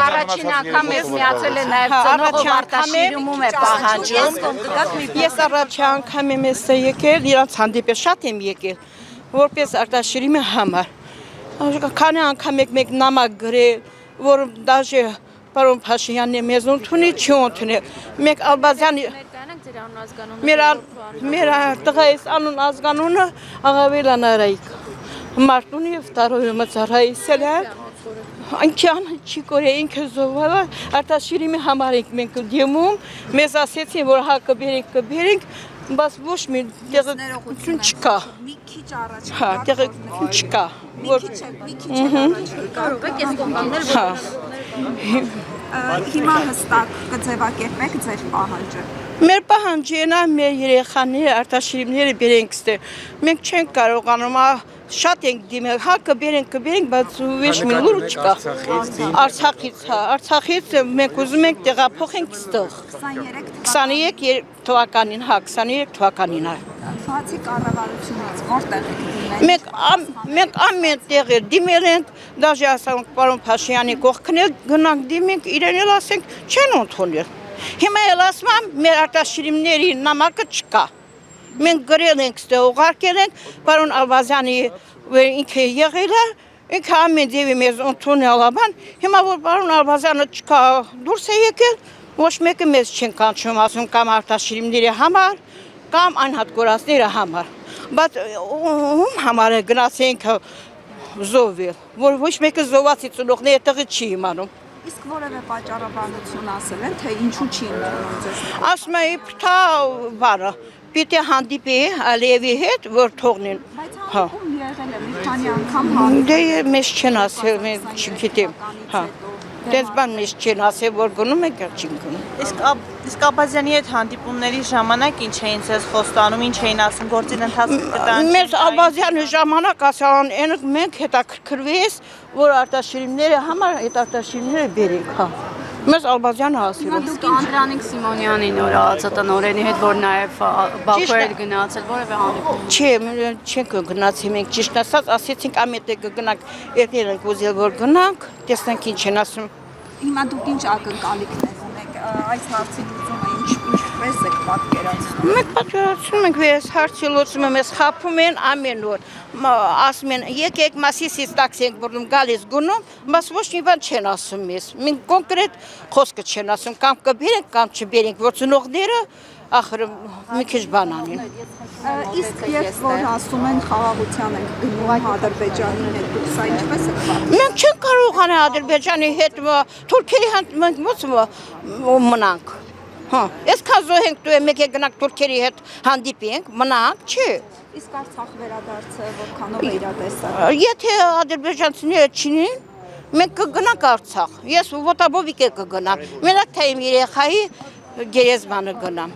առաջին անգամ ես միացել եմ նաև ծնողով արտաշիրումում է պահանջում։ Ես առաջին անգամ եմ եկել, իրանց հանդիպել շատ եմ եկել, որպես արտաշիրիմի համար։ Քանի անգամ մեկ նամակ գրել, որ դաժե պարոն Փաշինյանն է մեզ ընդունի, չի ընդունել։ Մեկ Ալբազյանի մեր տղայիս անուն ազգանունը Աղավելան Արայիկ։ Մարտունի վտարոյը մծարայի սելակ, անքյան չի կորե ինքը զովալա, արտաշիրիմի համար ենք մենք դեմում, մեզ ասեցին, որ հա կբերենք, բայց ոչ մի տեղեկություն չկա։ Մի քիչ առաջ։ Հա, տեղեկություն չկա։ Մի քիչ առաջ կարող եք ես կողմանել։ Հիմա հստակ կձևակերպեք ձեր պահանջը։ Մեր պահանջենա մեր երեխաները արտաշիրիմները բերենք ստե։ Մենք չենք կարողանում շատ ենք դիմել, հա կբերենք, բայց ոչ մի լուր չկա։ Արցախից մենք ուզում ենք տեղափոխենք ստեղ։ 23 թվականին, հա, 23 թվականին։ Բացի կառավարությունից որտեղ եք դիմել։ Մենք ամեն տեղ դիմել ենք, դաժե ասենք պարոն Փաշինյանի կողքն գնանք դիմենք, իրեն էլ ասենք չեն ընդունել։ Հիմա էլ ասում եմ մեր արտաշիրիմների նամակը չկա։ Մենք գրել ենք ստե ուղարկել ենք, պարոն Ալբազյանի ինքը եղել է, ինքը ամեն ձևի մեզ ընդունել է բան, հիմա որ պարոն Ալբազյանը չկա դուրս է եկել, ոչ մեկը մեզ չեն կանչում, ասում կամ արտաշիրիմների համար, կամ անհատգորածների համար, բայց ում համար է գնացենք զոհվել, որ ոչ մեկը զոհվածի ծնողների տեղը չի իմանում։ Իսկ որևէ պատճառաբանություն ասել են, թե ինչու չի ընդունում ձեզ։ Ասում է փթա բանը, պիտի հանդիպի Ալիևի հետ, որ թողնեն։ Բայց հանդիպում եղել է մի քանի անգամ Դե մեզ չեն ասել, մենք չգիտեմ։ Հա։ Դες բան մեզ չեն ասել, որ գնում եք, չեն գնում։ Իսկ Ալբազյանի հետ հանդիպումների ժամանակ ինչ էին ձեզ խոստանում, ինչ էին ասում, գործին ընթացքում կտան։ Մեզ Ալբազյանի ժամանակ ասան, մենք հետաքրքրվես, որ արտաշիրիմները համար այդ արտաշիրիմները բերենք, հա։ Մեզ Ալբազյանը ասել է։ Դուք Անդրանիկ Սիմոնյանի նոր ԱԾՏ-նորենի հետ, որ նաև Բաքու էր գնացել, որևէ հանդիպում։ Չէ, չենք գնացի մենք ճիշտ ասած, ասեցինք ամենտեղ կգնանք, եկել ենք ուզել որ գնանք, տեսնենք ինչ են ասում։ Հիմա դուք ինչ ակնկալիքներ ունեք այս հարցի լուծումը ինչպես եք պատկերացնում։ Մենք պատկերացնում ենք, այս հարցի լուծումը մեզ խաբում են ամեն օր, ասում են եկեք Մասիսից տաքսի ենք բռնում գալիս գնում, բայց ոչ մի բան չեն ասում մեզ։ Մենք կոնկրետ խոսքը չեն ասում, կամ կբերենք, կամ չբերենք, որ ծնողները ախր մի քիչ բան անեն։ Իսկ երբ որ ասում են խաղաղության ենք գնում Ադրբեջանի հետ, դուք սա ինչպես եք պատկերացնում։ Մենք չենք կարողանա Ադրբեջանի հետ թուրքերի հետ մենք ո՞ց մնանք։ Հա, այսքան զոհենք դու մեկ է գնանք թուրքերի հետ հանդիպենք, մնանք, չէ։ Իսկ Արցախ վերադարձը որքանով է իրատեսակ։ Եթե ադրբեջանցիները չինեն, մենք կգնանք Արցախ։ Ես ոտաբովիկ կգնամ։ Մենակ թե իմ երեխայի գերեզմանը գնամ։